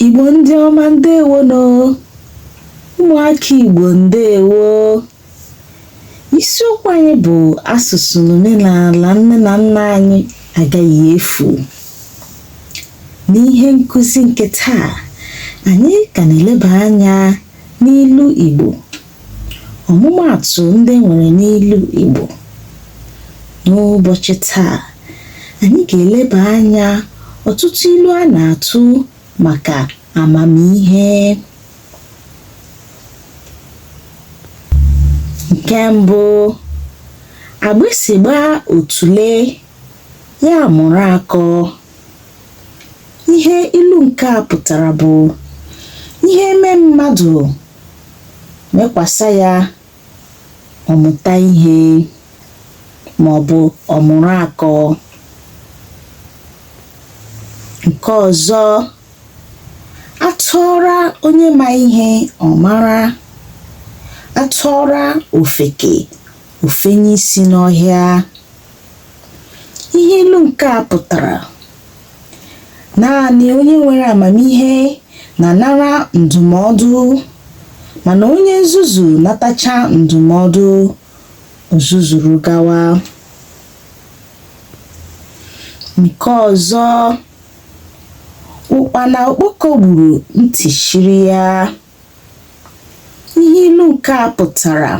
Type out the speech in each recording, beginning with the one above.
Igbo ndị ọma, ndewo no. Ụmụaka Igbo, ndewo. Isiokwu anyị bụ asụsụ na omenala nne na nna anyị agaghị efu. N'ihe nkụzi nke taa, anyị ka na-eleba anya n'ilu Igbo. Ọmụmaatụ ndị nwere n'ilu Igbo. N'ụbọchị taa, anyị ga-eleba anya ọtụtụ ilu a na-atụ maka amamihe. Nke mbụ, agbịsị gbaa otule, ya mụrụ akọ. Ihe ilu nke a pụtara bụ ihe mee mmadụ mekwasa ya ọmụta ihe ma ọ bụ ọmụrụ akọ. Nke ọzọ, atụọra onye ma ihe ọ mara, atụọra ofeke ofenye isi n'ọhịa. Ihe ilu nke a pụtara naanị onye nwere amamihe na-anara ndụmọdụ, mana onye nzuzu natacha ndụmọdụ, ozuzuru gawa. Nke ọzọ, ụkpana okpoko gburu ntị chiri ya. Ihe ilu nke a pụtara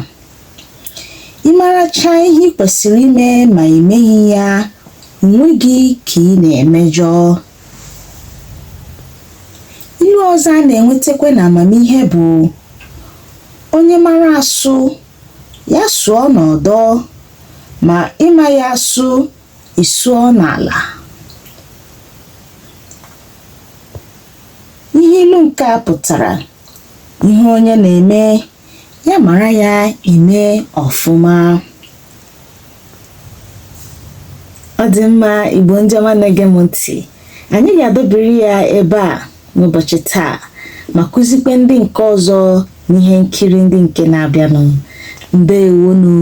ịmaracha ihe ị kwesịrị ime ma imeghị ya, onweghị ka ị na-emejọ. Ilu ọzọ a na-enwetakwa na amamihe bụ onye mara asụ ya sụọ n'ọdọ, ma ịma ya asụ ịsụọ n'ala. Ihe ilu nke a pụtara ihe onye na-eme ya mara ya eme ọfụma. Ọ dị mma, Igbo ndị ọma na-ege m ntị, anyị ga-adọbiri ya ebe a n'ụbọchị taa ma kụzikwe ndị nke ọzọ n'ihe nkiri ndị nke na-abịanụ. Ndewonu.